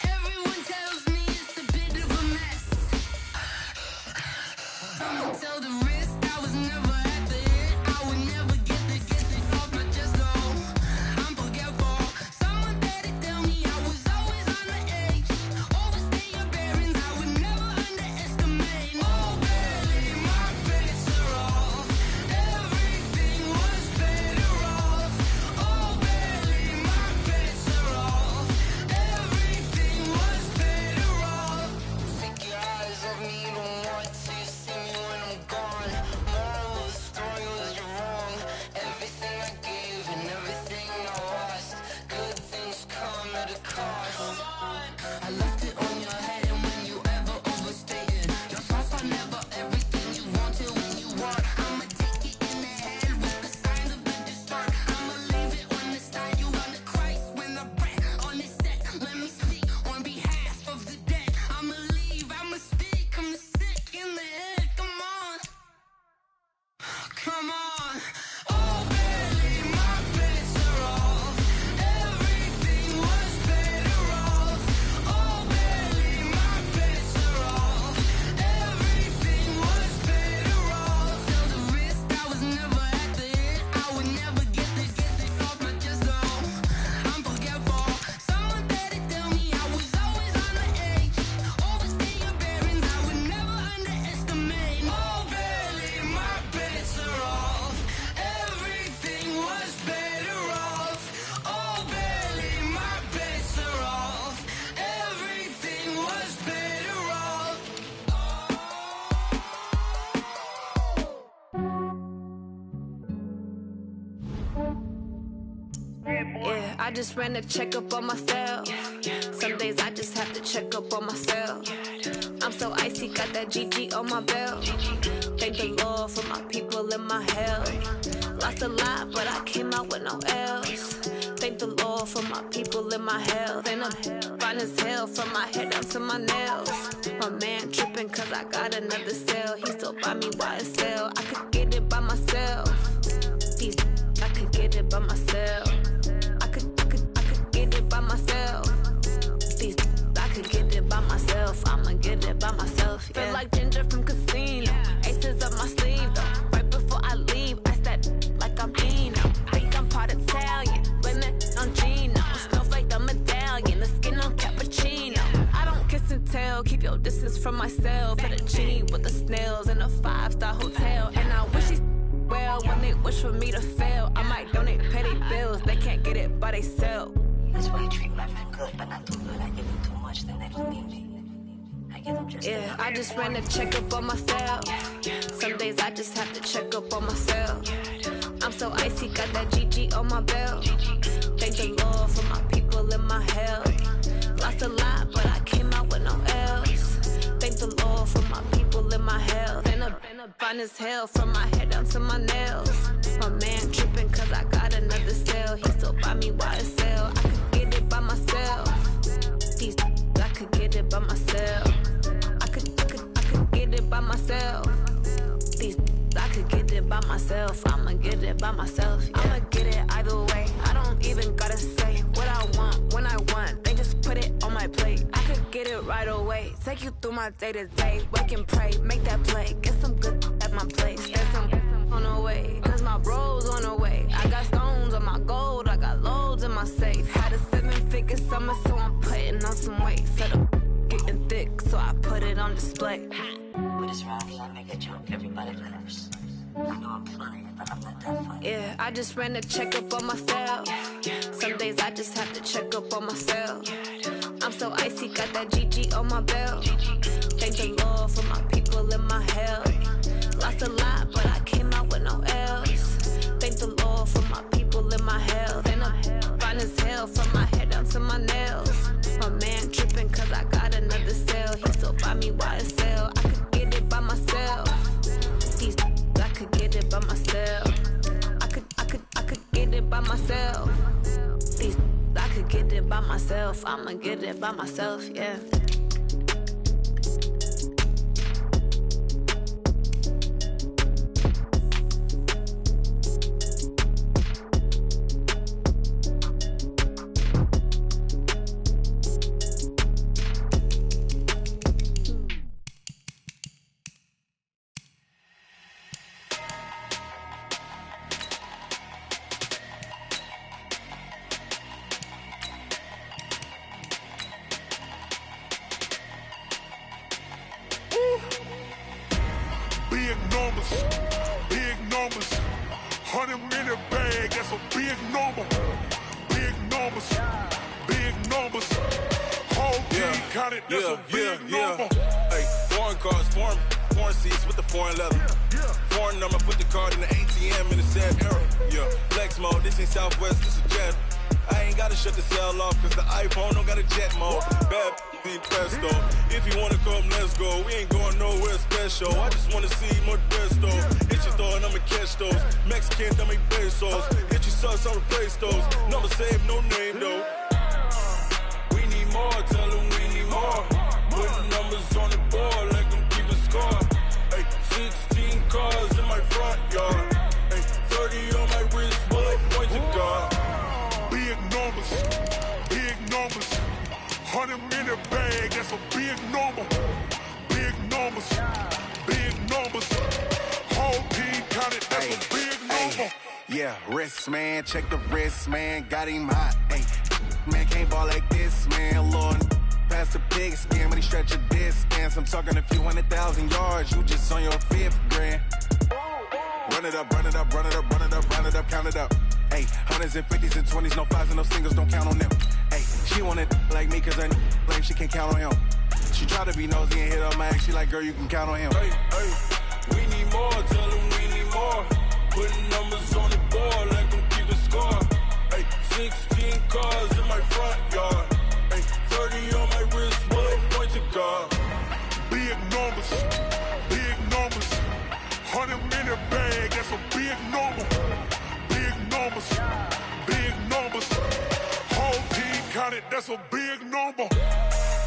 Everyone tells me it's a bit of a mess. I'ma tell the risk I was never at the end. I would never get it off my chest though. I'm forgetful. Someone better tell me I was always on the edge. Overstay your bearings, I would never underestimate. Oh baby, my bets are off. Everything was better off. Oh baby, my bets are off. Everything was better off. Take your eyes off me, you don't want to see me when I'm gone. Moral of the story was you're wrong. Everything I gave and everything I lost. Good things come at a cost. I left it on your head and when you ever overstated. Your thoughts are never everything you wanted when you want. I'ma take it in the head with the signs of the distort. I'ma leave it on the side. You on the Christ when the breath on this set. Let me speak on behalf of the dead. I'ma leave, I'ma speak. I'm the sick in the head. Come on. Come on. Oh baby, my bets are off. Everything was better off. Oh baby, my bets are off. Everything was better off. Tell the risk I was never at the end. I would never get it off my chest though. I'm forgetful. Someone better tell me I was always on the edge. Overstay your bearings, I would never underestimate. Oh baby, my bets are off. Everything was better off. Oh baby, my bets are off. Everything was better off. Yeah, I just ran a checkup on myself. Some days I just have to check up on myself. I'm so icy, got that GG on my belt. Thank the Lord for my people and my health. Lost a lot, but I came out with no L's. Thank the Lord for my people and my health. And I'm fine as hell from my head down to my nails. My man tripping cause I got another cell. He still buy me YSL. I could get it by myself. These I could get it by myself. I could get it by myself. These I could get it by myself. I'ma get it by myself. Yeah. Feel like Ginger from Casino. Aces up my sleeve though. Right before I leave, I said like I'm Dino. Think I'm part Italian. Blame that on Gino. Snowflake the medallion. The skin on cappuccino. I don't kiss and tell. Keep your distance from myself. Fettuccine with the snails in a 5-star hotel. And I wish he's well when they wish for me to fail. I might donate petty bills. They can't get it by themselves. That's why you treat my friend good, but not too good. I give them too much, then they don't need me. I give them just yeah, I just ran a checkup on myself. Some days I just have to check up on myself. I'm so icy, got that GG on my belt. Thank the Lord for my people and my health. Lost a lot, but I came out with no L's. Thank the Lord for my people and my health. And I'm fine as hell from my head down to my nails. My man tripping cause I got another cell. He still buy me YSL. I could get it by myself. These I could get it by myself. I could get it by myself. These I could get it by myself. I'ma get it by myself. Yeah. I'ma get it either way. don't even gotta say what I want when I want. They just put it on my plate. I could get it right away. Take you through my day to day. Wake and pray, make that play. Get some good at my place. There's some on the way, cause my bro's on the way. I got stones on my gold, I got loads in my safe. Had a 7-figure summer, so I'm putting on some weight. Set up getting thick, so I put it on display. With this round, I make a joke, everybody laughs. I know I'm funny, but I'm not that funny. Yeah, I just ran a checkup on myself. Some days I just have to check up on myself. I'm so icy, got that GG on my belt. Thank the Lord for my people in my health. Lost a lot, but I came out with no L's. Thank the Lord for my people in my health. And I'm fine as hell from my head down to my nails. My man tripping cause I got another cell. He still buy me YSL. I could get it by myself. These I could get it by myself. I could get it by myself. These I could get it by myself. I'ma get it by myself, yeah. Big numbers, 100 minute bag, that's a big number. Big numbers, whole team counted, that's a big number. Hey, foreign cars, foreign seats with the foreign leather. Foreign number, put the card in the ATM in the sad era. Yeah, flex mode, this ain't Southwest, this is Jet. I ain't gotta shut the cell off, cause the iPhone don't got a jet mode. Bad be presto. If you wanna come, let's go. We ain't going nowhere special. I just wanna see more best though. Hit your throw and I'ma catch those. Mexican, that make pesos. Hit your sauce, I'll replace those. Number save, no name though. We need more, tell them we need more. Putting numbers on the board like I'm keeping score. Hey, 16 cars in my front yard. Hey, 30 on my wrist, bullet point to God. Big numbers, 100 minute bag, that's a big number. Big numbers, whole team counted, that's a big number. Yeah, wrist man, check the wrist man, got him hot. Ay, man can't ball like this, man. Lord, past the pig skin when he stretch a distance. I'm talking a few 100,000 yards, you just on your 5th grand. Run it up, count it up. Ay, hundreds and 50s and 20s, no 5s and no singles, don't count on them. Ay, she want it like me, cause her lame, she can't count on him. She try to be nosy and hit up my ass, she like, girl, you can count on him. Hey, we need more, tell them we need more. Putting numbers on the board like I'm keeping score. Hey, 16 cars in my front yard. Hey, 30 on my wrist, bullet point to God. Big numbers, 100 minute bag, that's a big number. Big numbers, whole team counted, that's a big number.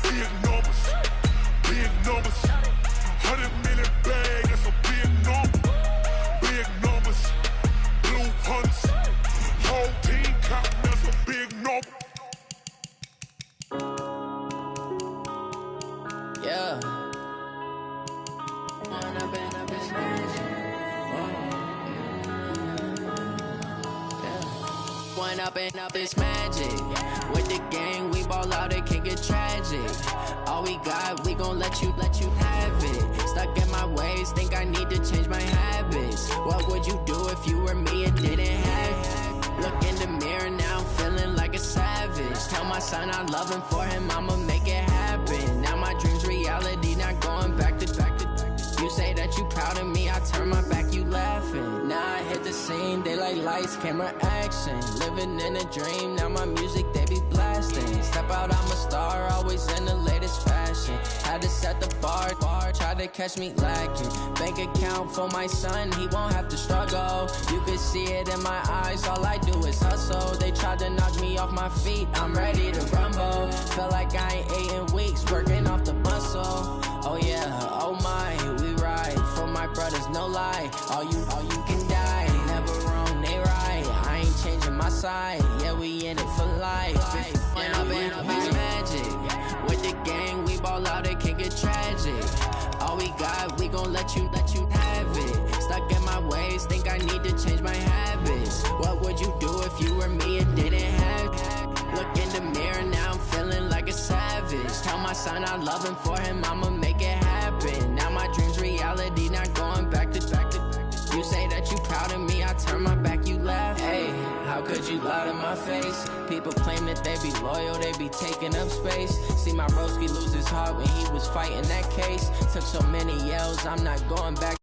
Big numbers, 100 minute bag, that's a big number. Big numbers, blue hunts, whole team counting, that's a big number. Yeah. One up and up is magic. With the gang, we ball out, it can get tragic. All we got, we gon' let you have it. Stuck in my ways, think I need to change my habits. What would you do if you were me and didn't have it? Look in the mirror now, I'm feeling like a savage. Tell my son I love him, for him I'ma make it happen. Now my dream's reality, not going back to. You say that you proud of me, I turn my back, you laughing. Now I hit the scene, daylight lights, camera action. Living in a dream, now my music, they be blasting. Step out, I'm a star, always in the latest fashion. Had to set the bar, try to catch me lacking. Bank account for my son, he won't have to struggle. You can see it in my eyes, all I do is hustle. They tried to knock me off my feet, I'm ready to rumble. Feel like I ain't ate in weeks, working off the muscle. Oh yeah, oh my, we ride for my brothers, no lie. All you can die, never wrong, they right. I ain't changing my side, yeah, we in it for life. When I been up is magic. With the gang, we ball out, it can get tragic. All we got, we gon' let you have it. Stuck in my ways, think I need to change my habits. What would you do if you were me and didn't have it? Look in the mirror, now I'm feeling like a savage. Tell my son I love him, for him I'ma make it happen. Now my dream's reality, not going back to. You say that you proud of me, I turn my back, you laugh. Hey, how could you lie to my face? People claim that they be loyal, they be taking up space. See my broski lose his heart when he was fighting that case. Took so many yells, I'm not going back.